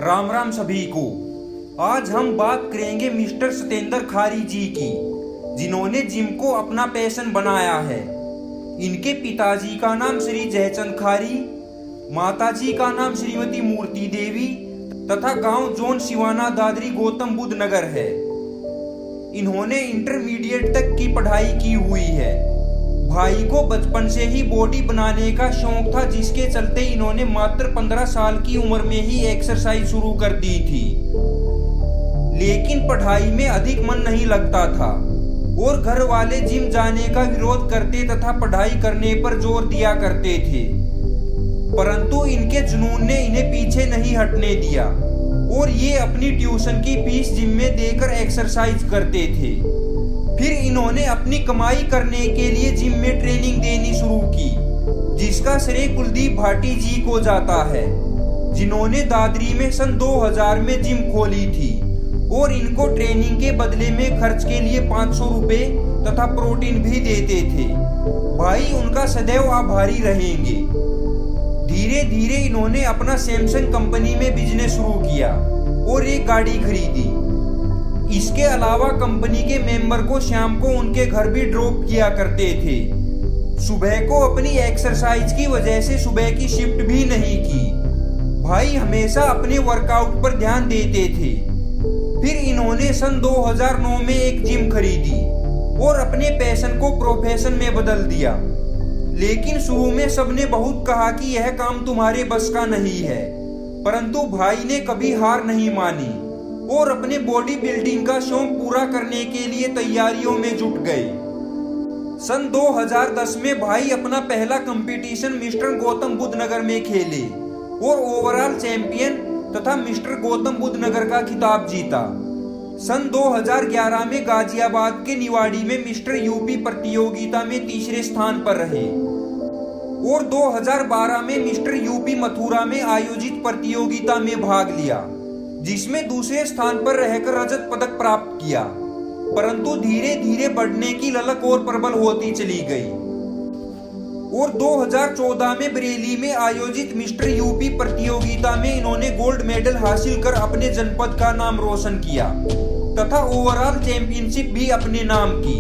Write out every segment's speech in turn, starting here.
राम राम सभी को। आज हम बात करेंगे मिस्टर सतेंद्र खारी जी की, जिन्होंने जिम को अपना पैशन बनाया है। इनके पिताजी का नाम श्री जयचंद खारी, माताजी का नाम श्रीमती मूर्ति देवी तथा गांव जोन सिवाना दादरी गौतम बुद्ध नगर है। इन्होंने इंटरमीडिएट तक की पढ़ाई की हुई है। भाई को बचपन से ही बॉडी बनाने का शौक था, जिसके चलते इन्होंने मात्र 15 साल की उम्र में ही एक्सरसाइज शुरू कर दी थी। लेकिन पढ़ाई में अधिक मन नहीं लगता था और घर वाले जिम जाने का विरोध करते तथा पढ़ाई करने पर जोर दिया करते थे, परंतु इनके जुनून ने इन्हें पीछे नहीं हटने दिया और ये अपनी ट्यूशन की फीस जिम में देकर एक्सरसाइज करते थे। फिर इन्होंने अपनी कमाई करने के लिए जिम में ट्रेनिंग देनी शुरू की, जिसका श्रेय कुलदीप भाटी जी को जाता है, जिन्होंने दादरी में सन 2000 में जिम खोली थी और इनको ट्रेनिंग के बदले में खर्च के लिए 500 रुपए तथा प्रोटीन भी देते थे। भाई उनका सदैव आभारी रहेंगे। धीरे धीरे इन्होंने अपना सैमसंग कंपनी में बिजनेस शुरू किया और एक गाड़ी खरीदी। इसके अलावा कंपनी के मेंबर को शाम को उनके घर भी ड्रॉप किया करते थे। सुबह को अपनी एक्सरसाइज की वजह से सुबह की शिफ्ट भी नहीं की। भाई हमेशा अपने वर्कआउट पर ध्यान देते थे। फिर इन्होंने सन 2009 में एक जिम खरीदी और अपने पैशन को प्रोफेशन में बदल दिया। लेकिन शुरू में सबने बहुत कहा कि यह काम तुम्हारे बस का नहीं है, परंतु भाई ने कभी हार नहीं मानी और अपने बॉडी बिल्डिंग का शौक पूरा करने के लिए तैयारियों में जुट गए। सन 2010 में भाई अपना पहला कंपटीशन मिस्टर गौतम बुद्ध नगर में खेले और ओवरऑल चैंपियन तथा मिस्टर गौतम बुद्ध नगर का खिताब जीता। सन 2011 में गाजियाबाद के निवाड़ी में मिस्टर यूपी प्रतियोगिता में तीसरे स्थान पर रहे और 2012 में मिस्टर यूपी मथुरा में आयोजित प्रतियोगिता में भाग लिया, जिसमें दूसरे स्थान पर रहकर रजत पदक प्राप्त किया। परंतु धीरे धीरे बढ़ने की ललक और प्रबल होती चली गई और 2014 में बरेली में आयोजित मिस्टर यूपी प्रतियोगिता में इन्होंने गोल्ड मेडल हासिल कर अपने जनपद का नाम रोशन किया तथा ओवरऑल चैंपियनशिप भी अपने नाम की।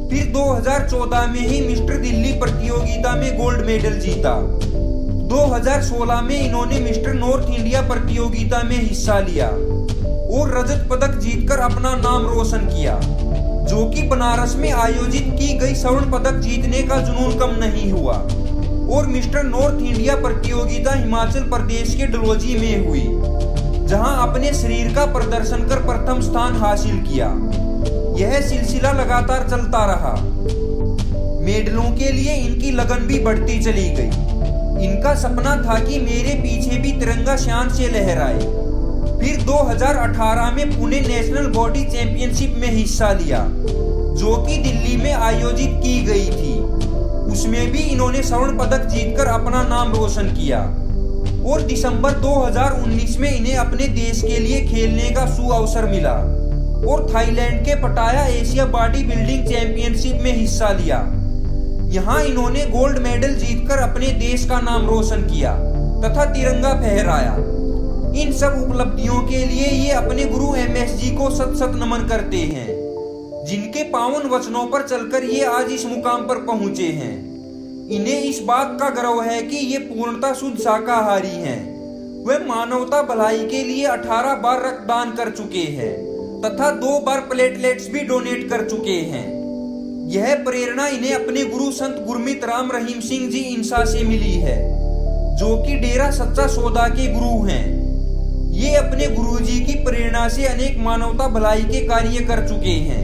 फिर 2014 में ही मिस्टर दिल्ली प्रतियोगिता में गोल्ड मेडल जीता। 2016 में इन्होंने मिस्टर नॉर्थ इंडिया प्रतियोगिता में हिस्सा लिया और रजत पदक जीतकर अपना नाम रोशन किया, जो कि बनारस में आयोजित की गई स्वर्ण पदक जीतने का जुनून कम नहीं हुआ। और मिस्टर नॉर्थ इंडिया प्रतियोगिता हिमाचल प्रदेश के डलहौजी में हुई, जहां अपने शरीर का प्रदर्शन कर प्रथम स्थान हासिल किया। यह सिलसिला लगातार चलता रहा। मेडलों के लिए इनकी लगन भी बढ़ती चली गई। इनका सपना था कि मेरे पीछे भी तिरंगा शान से लहराए। फिर 2018 में पुणे नेशनल बॉडी चैंपियनशिप में हिस्सा लिया, जो कि दिल्ली में आयोजित की गई थी। उसमें भी इन्होंने स्वर्ण पदक जीतकर अपना नाम रोशन किया और दिसंबर 2019 में इन्हें अपने देश के लिए खेलने का सुअवसर मिला और थाईलैंड के पटाया एशिया बॉडी बिल्डिंग चैंपियनशिप में हिस्सा लिया। यहाँ इन्होंने गोल्ड मेडल जीतकर अपने देश का नाम रोशन किया तथा तिरंगा फहराया। इन सब उपलब्धियों के लिए ये अपने गुरु MSG को सत सत नमन करते हैं, जिनके पावन वचनों पर चलकर ये आज इस मुकाम पर पहुंचे हैं। इन्हें इस बात का गर्व है कि ये पूर्णतः शुद्ध शाकाहारी हैं। वे मानवता भलाई के लिए 18 बार रक्तदान कर चुके हैं तथा 2 बार प्लेटलेट्स भी डोनेट कर चुके हैं। यह प्रेरणा इन्हें अपने गुरु संत गुरमीत राम रहीम सिंह जी इंसा से मिली है, जो कि डेरा सच्चा सौदा के गुरु हैं। ये अपने गुरुजी की प्रेरणा से अनेक मानवता भलाई के कार्य कर चुके हैं।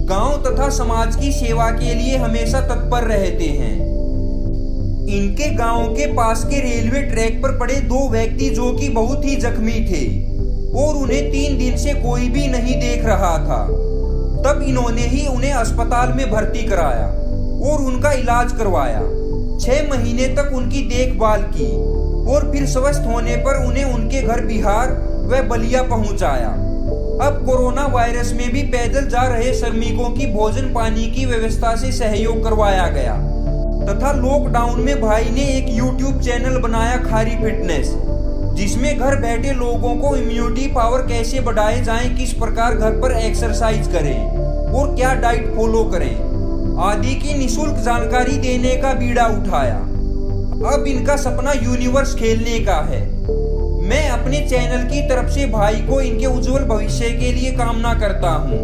गांव तथा समाज की सेवा के लिए हमेशा तत्पर रहते हैं। इनके गांव के पास के रेलवे ट्रैक पर पड़े 2 व्यक्ति जो कि बहुत ही जख्मी थे और उन्हें 3 दिन से कोई भी नहीं देख रहा था। तब इन्होंने ही उन्हें अस्पताल में भर्ती कराया और उनका इलाज करवाया। 6 महीने तक उनकी देखभाल की और फिर स्वस्थ होने पर उन्हें उनके घर बिहार व बलिया पहुंचाया। अब कोरोना वायरस में भी पैदल जा रहे श्रमिकों की भोजन पानी की व्यवस्था से सहयोग करवाया गया तथा लॉकडाउन में भाई ने एक YouTube चैनल बनाया खारी फिटनेस, जिसमें घर बैठे लोगों को इम्यूनिटी पावर कैसे बढ़ाए जाएं, किस प्रकार घर पर एक्सरसाइज करें और क्या डाइट फॉलो करें आदि की निःशुल्क जानकारी देने का बीड़ा उठाया। अब इनका सपना यूनिवर्स खेलने का है। मैं अपने चैनल की तरफ से भाई को इनके उज्जवल भविष्य के लिए कामना करता हूँ।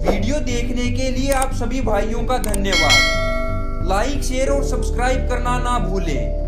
वीडियो देखने के लिए आप सभी भाइयों का धन्यवाद। लाइक, शेयर और सब्सक्राइब करना ना भूलें।